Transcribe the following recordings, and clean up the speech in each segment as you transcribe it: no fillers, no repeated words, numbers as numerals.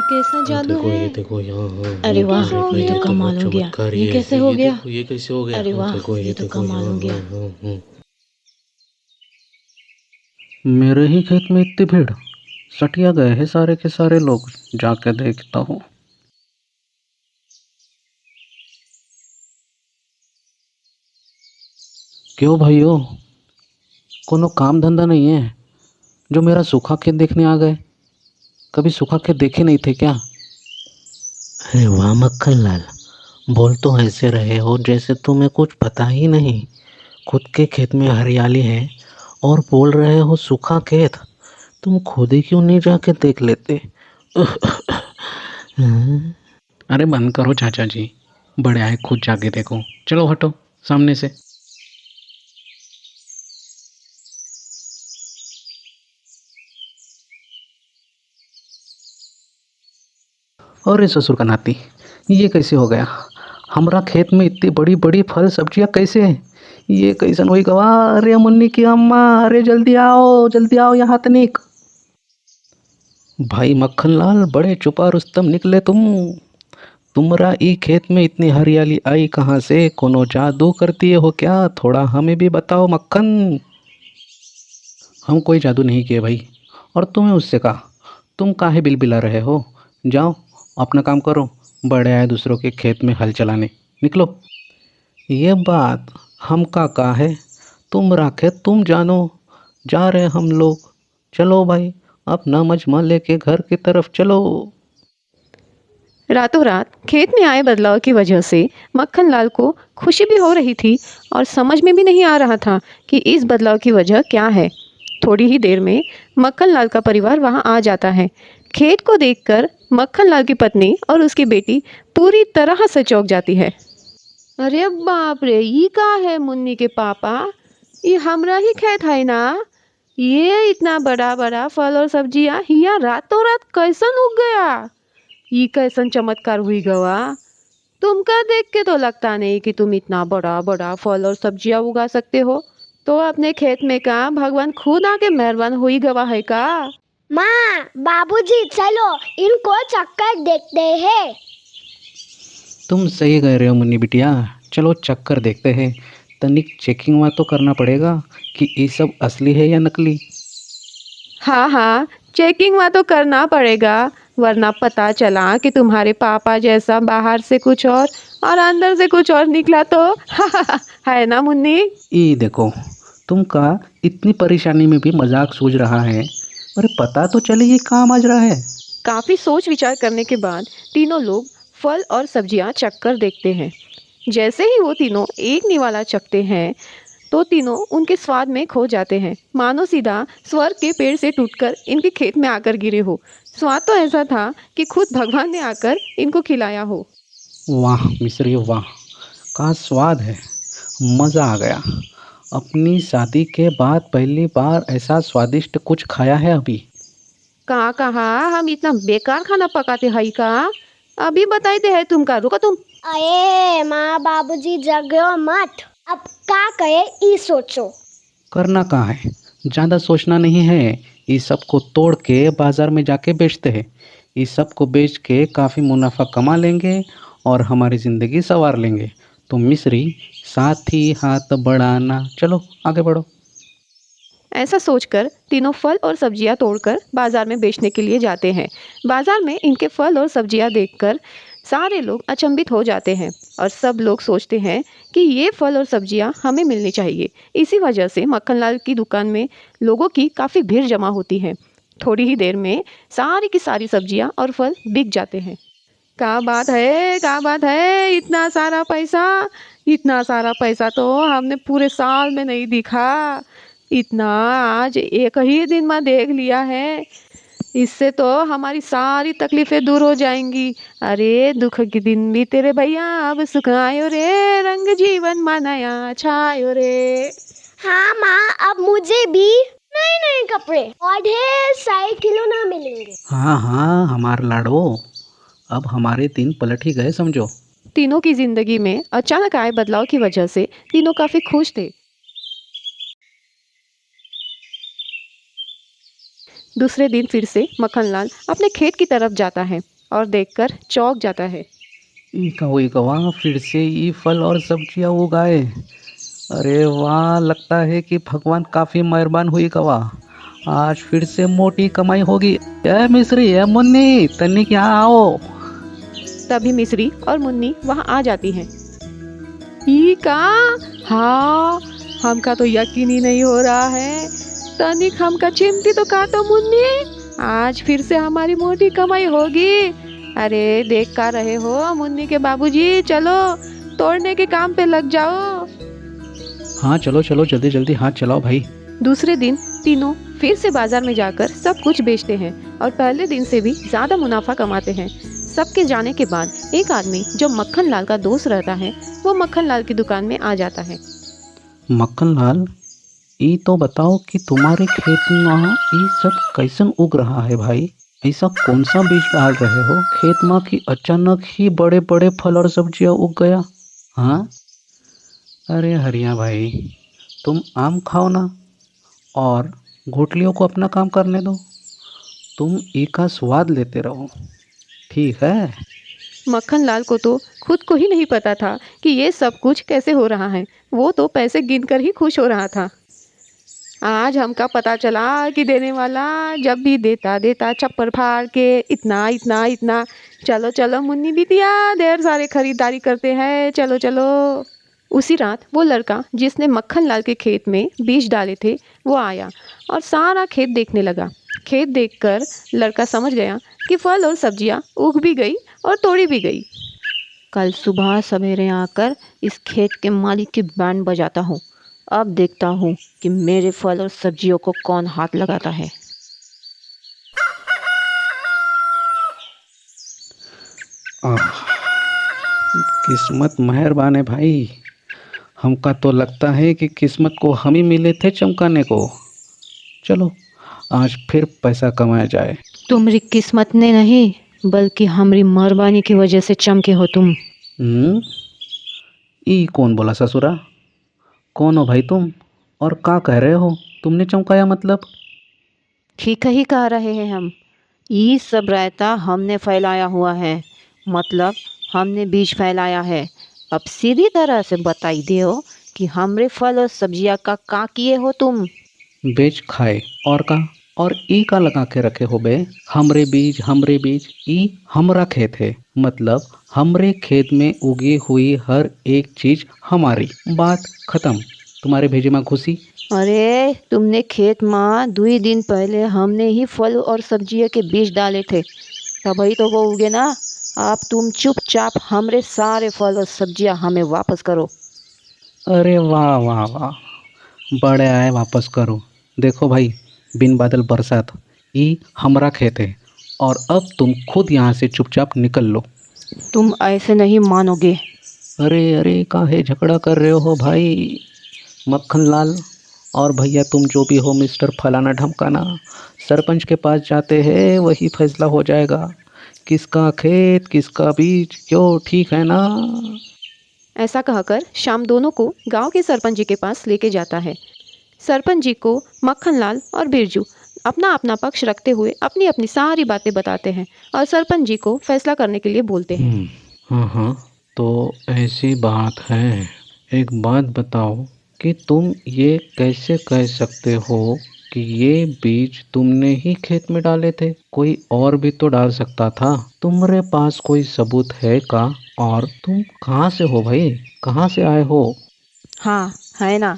कैसा जादू देखो है। ये देखो यहाँ, हाँ अरे हाँ, वाह, अरे भाई ये तो ये तो कमाल बहुत हो गया। चमत्कार ये ही कैसे है। हो ये गया। देखो ये कैसे हो गया। अरे हाँ वाह, देखो ये ये तो देखो कमाल यहाँ, हो हाँ गया। हाँ हाँ। मेरे ही खेत में इतनी भीड़, सटिया गए हैं सारे के सारे लोग। जाके देखता हूँ। क्यों भाइयों, कोनो काम धंधा नहीं है जो मेरा सूखा खेत देखने आ गए? कभी सूखा खेत देखे नहीं थे क्या? अरे वाह मक्खन लाल, बोल तो ऐसे रहे हो जैसे तुम्हें कुछ पता ही नहीं। खुद के खेत में हरियाली है और बोल रहे हो सूखा खेत। तुम खुद ही क्यों नहीं जाके देख लेते? अरे बंद करो चाचा जी, बड़े आए खुद जाके देखो। चलो हटो सामने से। अरे ससुर का नाती, ये कैसे हो गया? हमरा खेत में इतनी बड़ी बड़ी फल सब्जियां कैसे हैं? ये कैसन हुई गवा? अरे मुन्नी की अम्मा, अरे जल्दी आओ यहाँ तनिक। भाई मक्खन लाल, बड़े छुपा रुस्तम निकले तुम। तुमरा ई खेत में इतनी हरियाली आई कहाँ से? कोनो जादू कर दिए हो क्या? थोड़ा हमें भी बताओ मक्खन। हम कोई जादू नहीं किए भाई। और तुम्हें उससे कहा, तुम काहे बिलबिला रहे हो? जाओ अपना काम करो। बड़े आए दूसरों के खेत में हल चलाने, निकलो। ये बात हम का है, तुम राखे तुम जानो। जा रहे हम लोग। चलो भाई, अपना मजमा लेके घर की तरफ चलो। रातों रात खेत में आए बदलाव की वजह से मक्खन लाल को खुशी भी हो रही थी और समझ में भी नहीं आ रहा था कि इस बदलाव की वजह क्या है। थोड़ी ही देर में मक्खन लाल का परिवार वहां आ जाता है। खेत को देखकर मक्खन लाल की पत्नी और उसकी बेटी पूरी तरह से चौंक जाती है। अरे बाप रे, ये का है मुन्नी के पापा? ये हमरा ही खेत है ना? ये इतना बड़ा बड़ा फल और सब्जियां हिया रातों रात कैसन उग गया? ये कैसन चमत्कार हुई गवा? तुमका देख के तो लगता नहीं कि तुम इतना बड़ा बड़ा फल और सब्जियां उगा सकते हो। तो अपने खेत में का भगवान खुद आके मेहरबान हुई गवा है का? माँ, बाबूजी, चलो इनको चक्कर देखते हैं। तुम सही कह रहे हो मुन्नी बिटिया, चलो चक्कर देखते हैं। तनिक चेकिंग वहाँ तो करना पड़ेगा कि ये सब असली है या नकली। हाँ हाँ, चेकिंग वहाँ तो करना पड़ेगा, वरना पता चला कि तुम्हारे पापा जैसा बाहर से कुछ और अंदर से कुछ और निकला तो है ना मुन्नी? ये देखो, तुमका इतनी परेशानी में भी मजाक सूझ रहा है। अरे पता तो चले ये कहाँ माजरा है। काफी सोच विचार करने के बाद तीनों लोग फल और सब्जियां चखकर देखते हैं। जैसे ही वो तीनों एक निवाला चखते हैं तो तीनों उनके स्वाद में खो जाते हैं, मानो सीधा स्वर्ग के पेड़ से टूटकर इनके खेत में आकर गिरे हो। स्वाद तो ऐसा था कि खुद भगवान ने आकर इनको खिलाया हो। वाह मिश्री वाह, का स्वाद है। मज़ा आ गया। अपनी शादी के बाद पहली बार ऐसा स्वादिष्ट कुछ खाया है अभी। कहा हम इतना बेकार खाना पकाते हई का? अभी बताते हैं तुमका, रुको तुम। अरे माँ बाबूजी, जगो मत। अब क्या करे ई सोचो। करना कहाँ है, ज़्यादा सोचना नहीं है। इस सब को तोड़ के बाज़ार में जाके बेचते हैं। इस सब को बेच के काफ़ी मुनाफा कमा लेंगे और हमारी ज़िंदगी संवार लेंगे। तो मिश्री, साथ ही हाथ बढ़ाना। चलो आगे बढ़ो। ऐसा सोचकर तीनों फल और सब्जियां तोड़कर बाजार में बेचने के लिए जाते हैं। बाजार में इनके फल और सब्जियां देखकर सारे लोग अचंभित हो जाते हैं और सब लोग सोचते हैं कि ये फल और सब्जियां हमें मिलनी चाहिए। इसी वजह से मक्खनलाल की दुकान में लोगों की काफ़ी भीड़ जमा होती है। थोड़ी ही देर में सारी की सारी सब्जियां और फल बिक जाते हैं। क्या बात है, क्या बात है, इतना सारा पैसा तो हमने पूरे साल में नहीं दिखा। इतना आज एक ही दिन में देख लिया है। इससे तो हमारी सारी तकलीफें दूर हो जाएंगी। अरे दुख के दिन भी तेरे भैया, अब सुख आयो रे, रंग जीवन में नया छायो रे। हाँ माँ, अब मुझे भी नए नए कपड़े और ढेर सारे खिलौना मिलेंगे। हाँ हाँ हमार लाडो, अब हमारे दिन पलट ही गए समझो। तीनों की जिंदगी में अचानक आए बदलाव की वजह से तीनों काफी खुश थे। दूसरे दिन फिर से मक्खनलाल अपने खेत की तरफ जाता है। और देखकर चौंक जाता है। ई का हुई गवा फिर से ये फल और सब्जियां उगाए। अरे वाह, लगता है कि भगवान काफी मेहरबान हुई गवा। आज फिर से मोटी कमाई होगी। ए मिस्री, ए मुन्नी, तन्नी क्या आओ। तभी मिस्री और मुन्नी वहां आ जाती हैं। ई का? हाँ, हमका तो यकीन ही नहीं हो रहा है। तनिक हमका चिमटी तो काटो मुन्नी, आज फिर से हमारी मोटी कमाई होगी। अरे देख का रहे हो मुन्नी के बाबूजी, चलो तोड़ने के काम पे लग जाओ। हाँ चलो चलो, जल्दी जल्दी हाथ चलाओ भाई। दूसरे दिन तीनों फिर से बाजार में जाकर सब कुछ बेचते हैं और पहले दिन से भी ज्यादा मुनाफा कमाते हैं। सबके जाने के बाद एक आदमी जो मक्खन लाल का दोस्त रहता है, वो मक्खन लाल की दुकान में आ जाता है। मक्खन लाल, ये तो बताओ कि तुम्हारे खेत में ये सब कैसन उग रहा है भाई। ऐसा कौन सा बीज डाल रहे हो खेत में कि अचानक ही बड़े बड़े फल और सब्जियां उग गया। हाँ, अरे हरिया भाई, तुम आम खाओ ना और घुटलियों को अपना काम करने दो। तुम एक का स्वाद लेते रहो, ठीक है। मक्खन लाल को तो खुद को ही नहीं पता था कि ये सब कुछ कैसे हो रहा है। वो तो पैसे गिनकर ही खुश हो रहा था। आज हमका पता चला कि देने वाला जब भी देता देता छप्पर फाड़ के इतना इतना इतना। चलो चलो मुन्नी बिटिया, ढेर सारे खरीदारी करते हैं, चलो चलो। उसी रात वो लड़का जिसने मक्खन लाल के खेत में बीज डाले थे वो आया और सारा खेत देखने लगा। खेत देखकर लड़का समझ गया कि फल और सब्जियां उग भी गई और तोड़ी भी गई। कल सुबह सवेरे आकर इस खेत के मालिक की बैंड बजाता हूँ। अब देखता हूँ कि मेरे फल और सब्जियों को कौन हाथ लगाता है। आह, किस्मत मेहरबान है भाई। हमका तो लगता है कि किस्मत को हम ही मिले थे चमकाने को। चलो आज फिर पैसा कमाया जाए। तुम्हारी किस्मत ने नहीं बल्कि हमारी मेहरबानी की वजह से चमके हो तुम। ई कौन बोला ससुरा? कौन हो भाई तुम और क्या कह रहे हो? तुमने चमकाया मतलब? ठीक ही कह रहे हैं हम। ये सब रायता हमने फैलाया हुआ है, मतलब हमने बीज फैलाया है। अब सीधी तरह से बताई दो कि हमरे फल और सब्जियां का किए हो तुम। बेच खाए और का? और ई का लगा के रखे हो बे? हमरे बीज, हमरे बीज, ई हमरा खेत है, मतलब हमरे खेत में उगी हुई हर एक चीज हमारी। बात खत्म। तुम्हारे भेजे में खुशी। अरे तुमने खेत में 2 दिन पहले हमने ही फल और सब्जियों के बीज डाले थे, तभी तो वो उगे ना। अब तुम चुपचाप हमरे सारे फल और सब्जियां हमें वापस करो। अरे वाह वाह वाह, बड़े आए वापस करो। देखो भाई, बिन बादल बरसात, ई हमरा खेत है और अब तुम खुद यहाँ से चुपचाप निकल लो। तुम ऐसे नहीं मानोगे। अरे अरे, काहे झगड़ा कर रहे हो भाई? मक्खन लाल और भैया तुम जो भी हो, मिस्टर फलाना ढमकाना, सरपंच के पास जाते हैं, वही फैसला हो जाएगा किसका खेत किसका बीज, क्यों, ठीक है ना। ऐसा कहकर शाम दोनों को गांव के सरपंच जी के पास लेके जाता है। सरपंच जी को मक्खन लाल और बिरजू अपना अपना पक्ष रखते हुए अपनी अपनी सारी बातें बताते हैं और सरपंच जी को फैसला करने के लिए बोलते हैं। हाँ हाँ, तो ऐसी बात है। एक बात बताओ कि तुम ये कैसे कह सकते हो कि ये बीज तुमने ही खेत में डाले थे? कोई और भी तो डाल सकता था। तुम्हारे पास कोई सबूत है का? और तुम कहाँ से हो भाई, कहाँ से आए हो? हाँ है ना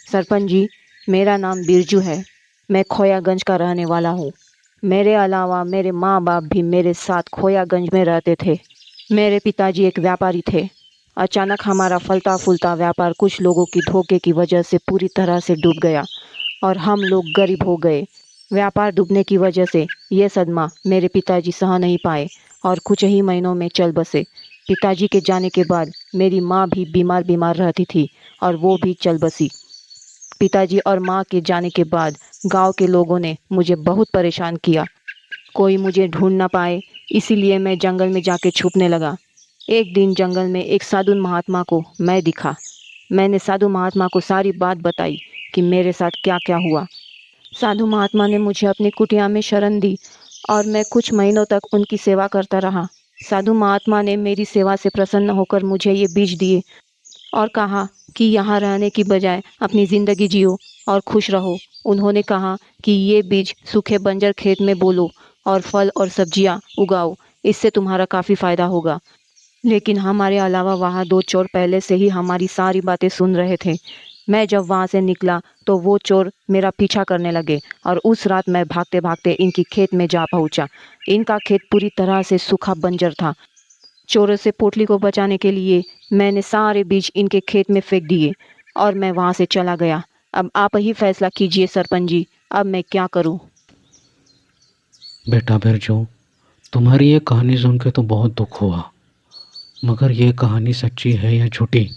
सरपंच जी, मेरा नाम बिरजू है। मैं खोयागंज का रहने वाला हूँ। मेरे अलावा मेरे माँ बाप भी मेरे साथ खोयागंज में रहते थे। मेरे पिताजी एक व्यापारी थे। अचानक हमारा फलता फूलता व्यापार कुछ लोगों की धोखे की वजह से पूरी तरह से डूब गया और हम लोग गरीब हो गए। व्यापार डूबने की वजह से ये सदमा मेरे पिताजी सह नहीं पाए और कुछ ही महीनों में चल बसे। पिताजी के जाने के बाद मेरी माँ भी बीमार बीमार रहती थी और वो भी चल बसी। पिताजी और माँ के जाने के बाद गांव के लोगों ने मुझे बहुत परेशान किया। कोई मुझे ढूंढ ना पाए, इसीलिए मैं जंगल में जाके छुपने लगा। एक दिन जंगल में एक साधु महात्मा को मैं दिखा। मैंने साधु महात्मा को सारी बात बताई कि मेरे साथ क्या क्या हुआ। साधु महात्मा ने मुझे अपनी कुटिया में शरण दी और मैं कुछ महीनों तक उनकी सेवा करता रहा। साधु महात्मा ने मेरी सेवा से प्रसन्न होकर मुझे ये बीज दिए और कहा कि यहाँ रहने की बजाय अपनी ज़िंदगी जियो और खुश रहो। उन्होंने कहा कि ये बीज सूखे बंजर खेत में बोलो और फल और सब्जियाँ उगाओ, इससे तुम्हारा काफ़ी फायदा होगा। लेकिन हमारे अलावा वहाँ 2 चोर पहले से ही हमारी सारी बातें सुन रहे थे। मैं जब वहाँ से निकला तो वो चोर मेरा पीछा करने लगे और उस रात मैं भागते भागते इनकी खेत में जा पहुँचा। इनका खेत पूरी तरह से सूखा बंजर था। चोरों से पोटली को बचाने के लिए मैंने सारे बीज इनके खेत में फेंक दिए और मैं वहाँ से चला गया। अब आप ही फैसला कीजिए सरपंच जी, अब मैं क्या करूँ? बेटा बिरजू, तुम्हारी ये कहानी सुन के तो बहुत दुख हुआ, मगर ये कहानी सच्ची है या झूठी,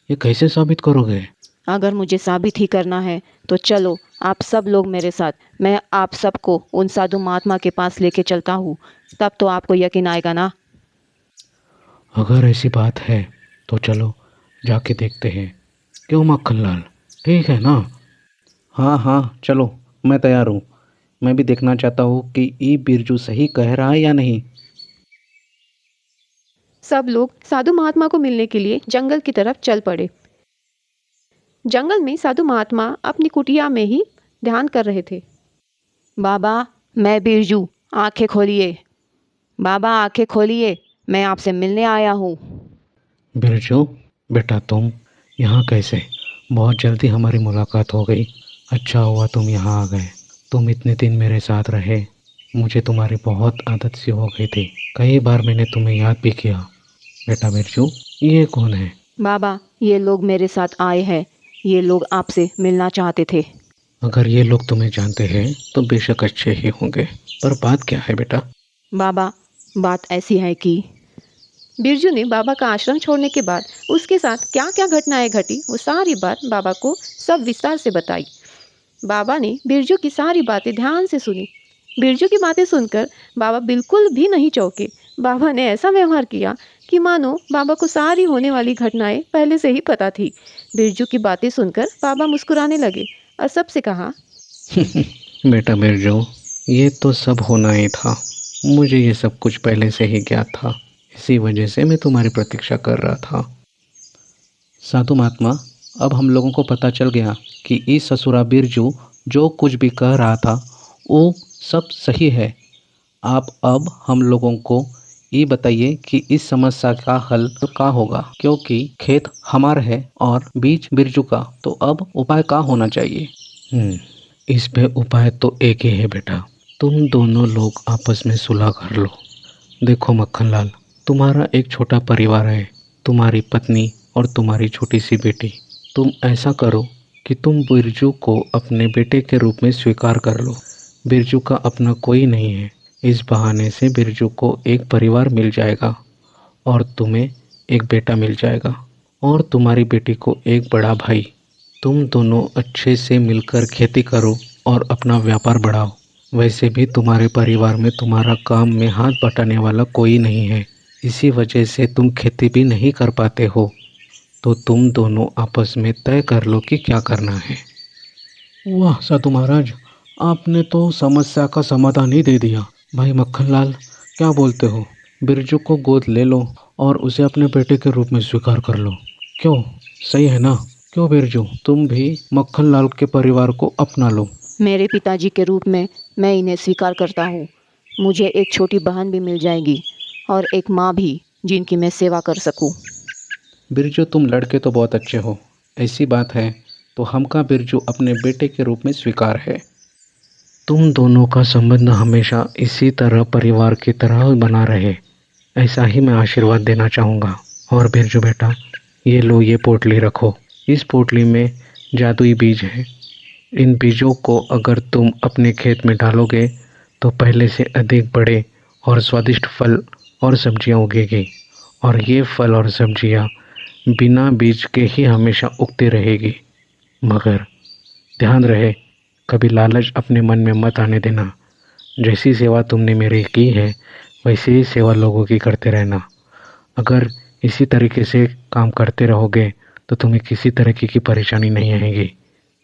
ये कैसे साबित करोगे? अगर मुझे साबित ही करना है तो चलो आप सब लोग मेरे साथ, मैं आप सबको उन साधु महात्मा के पास लेके चलता हूँ, तब तो आपको यकीन आएगा ना। अगर ऐसी बात है तो चलो जाके देखते हैं, क्यों मक्खनलाल, ठीक है ना? हाँ हाँ चलो, मैं तैयार हूँ। मैं भी देखना चाहता हूँ कि ई बिरजू सही कह रहा है या नहीं। सब लोग साधु महात्मा को मिलने के लिए जंगल की तरफ चल पड़े। जंगल में साधु महात्मा अपनी कुटिया में ही ध्यान कर रहे थे। बाबा, मैं बिरजू, आंखें खोलिए। बाबा आंखें खोलिए, मैं आपसे मिलने आया हूँ। बिरजू बेटा, तुम यहाँ कैसे? बहुत जल्दी हमारी मुलाकात हो गई। अच्छा हुआ तुम यहाँ आ गए। तुम इतने दिन मेरे साथ रहे, मुझे तुम्हारी बहुत आदत सी हो गई थी। कई बार मैंने तुम्हें याद भी किया। बेटा बिरजू, ये कौन है? बाबा, ये लोग मेरे साथ आए हैं। ये लोग आपसे मिलना चाहते थे। अगर ये लोग तुम्हें जानते हैं तो बेशक अच्छे ही होंगे, पर बात क्या है बेटा? बाबा, बात ऐसी है कि बिरजू ने बाबा का आश्रम छोड़ने के बाद उसके साथ क्या क्या घटनाएं घटी, वो सारी बात बाबा को सब विस्तार से बताई। बाबा ने बिरजू की सारी बातें ध्यान से सुनी। बिरजू की बातें सुनकर बाबा बिल्कुल भी नहीं चौंके। बाबा ने ऐसा व्यवहार किया कि मानो बाबा को सारी होने वाली घटनाएं पहले से ही पता थी। बिरजू की बातें सुनकर बाबा मुस्कुराने लगे और सबसे कहा, बेटा बिरजू, ये तो सब होना ही था। मुझे ये सब कुछ पहले से ही ज्ञात था, इसी वजह से मैं तुम्हारी प्रतीक्षा कर रहा था। साधु महात्मा, अब हम लोगों को पता चल गया कि इस ससुरा बिरजू जो कुछ भी कह रहा था वो सब सही है। आप अब हम लोगों को ये बताइए कि इस समस्या का हल क्या होगा, क्योंकि खेत हमारा है और बीज बिरजू का, तो अब उपाय क्या होना चाहिए? इस पे उपाय तो एक ही है बेटा, तुम दोनों लोग आपस में सुलह कर लो। देखो मक्खनलाल, तुम्हारा एक छोटा परिवार है, तुम्हारी पत्नी और तुम्हारी छोटी सी बेटी। तुम ऐसा करो कि तुम बिरजू को अपने बेटे के रूप में स्वीकार कर लो। बिरजू का अपना कोई नहीं है, इस बहाने से बिरजू को एक परिवार मिल जाएगा और तुम्हें एक बेटा मिल जाएगा और तुम्हारी बेटी को एक बड़ा भाई। तुम दोनों अच्छे से मिलकर खेती करो और अपना व्यापार बढ़ाओ। वैसे भी तुम्हारे परिवार में तुम्हारा काम में हाथ बटाने वाला कोई नहीं है, इसी वजह से तुम खेती भी नहीं कर पाते हो। तो तुम दोनों आपस में तय कर लो कि क्या करना है। वाह साधु महाराज, आपने तो समस्या का समाधान ही दे दिया। भाई मक्खनलाल, क्या बोलते हो? बिरजू को गोद ले लो और उसे अपने बेटे के रूप में स्वीकार कर लो। क्यों, सही है ना? क्यों बिरजू, तुम भी मक्खनलाल के परिवार को अपना लो। मेरे पिताजी के रूप में मैं इन्हें स्वीकार करता हूँ। मुझे एक छोटी बहन भी मिल जाएगी और एक माँ भी, जिनकी मैं सेवा कर सकूँ। बिरजू, तुम लड़के तो बहुत अच्छे हो। ऐसी बात है तो हमका बिरजू अपने बेटे के रूप में स्वीकार है। तुम दोनों का संबंध हमेशा इसी तरह परिवार की तरह बना रहे, ऐसा ही मैं आशीर्वाद देना चाहूँगा। और बिरजू बेटा, ये लो, ये पोटली रखो। इस पोटली में जादुई बीज है। इन बीजों को अगर तुम अपने खेत में डालोगे तो पहले से अधिक बड़े और स्वादिष्ट फल और सब्जियां उगेगी, और ये फल और सब्जियां बिना बीज के ही हमेशा उगती रहेगी। मगर ध्यान रहे, कभी लालच अपने मन में मत आने देना। जैसी सेवा तुमने मेरी की है वैसी ही सेवा लोगों की करते रहना। अगर इसी तरीके से काम करते रहोगे तो तुम्हें किसी तरीके की परेशानी नहीं आएगी।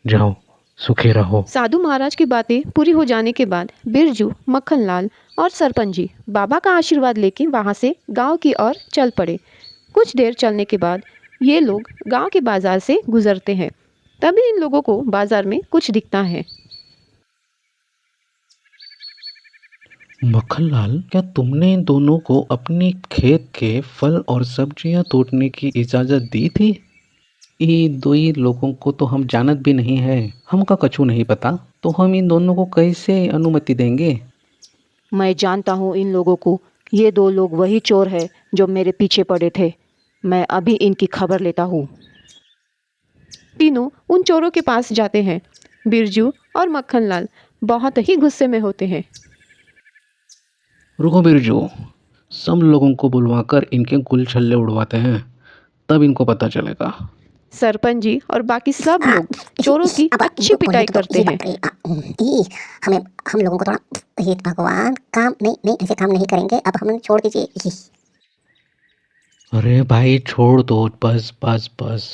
जाओ, सुखी रहो। साधु महाराज की बातें पूरी हो जाने के बाद बिरजू, मक्खनलाल और सरपंच जी बाबा का आशीर्वाद लेके वहाँ से गांव की ओर चल पड़े। कुछ देर चलने के बाद ये लोग गांव के बाजार से गुजरते हैं। तभी इन लोगों को बाजार में कुछ दिखता है। मक्खनलाल, क्या तुमने इन दोनों को अपने खेत के फल और सब्जियां तोड़ने की इजाजत दी थी? ये दो ही लोगों को तो हम जानत भी नहीं है, हमका कछु नहीं पता, तो हम इन दोनों को कैसे अनुमति देंगे? मैं जानता हूँ इन लोगों को। ये दो लोग वही चोर है जो मेरे पीछे पड़े थे। मैं अभी इनकी खबर लेता हूँ। तीनों उन चोरों के पास जाते हैं। बिरजू और मक्खनलाल बहुत ही गुस्से में होते हैं। रुको बिरजू, सब लोगों को बुलवाकर इनके गुल छल्ले उड़वाते हैं, तब इनको पता चलेगा। सरपंच जी और बाकी सब लोग चोरों की अच्छी पिटाई करते हैं। हमें हम लोगों को थोड़ा हे भगवान, काम नहीं नहीं ऐसे काम नहीं करेंगे, अब हमें छोड़ दीजिए। अरे भाई छोड़ दो, बस बस बस।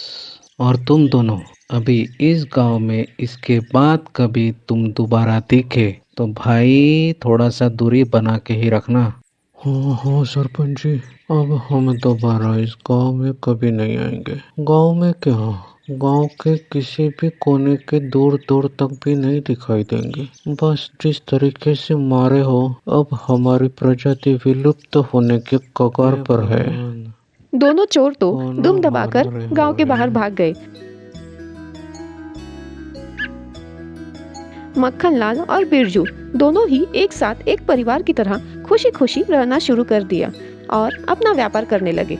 और तुम दोनों अभी इस गांव में इसके बाद कभी तुम दोबारा दिखे तो भाई थोड़ा सा दूरी बना के ही रखना। हाँ हाँ सरपंच जी, अब हम दोबारा इस गांव में कभी नहीं आएंगे। गांव में क्या, गांव के किसी भी कोने के दूर दूर तक भी नहीं दिखाई देंगे। बस जिस तरीके से मारे हो, अब हमारी प्रजाति विलुप्त होने के कगार पर है। दोनों चोर तो कौन दुम दबाकर मार रहे गांव के हो बाहर रे? भाग गए। मक्खनलाल और बिरजू दोनों ही एक साथ एक परिवार की तरह खुशी खुशी रहना शुरू कर दिया और अपना व्यापार करने लगे।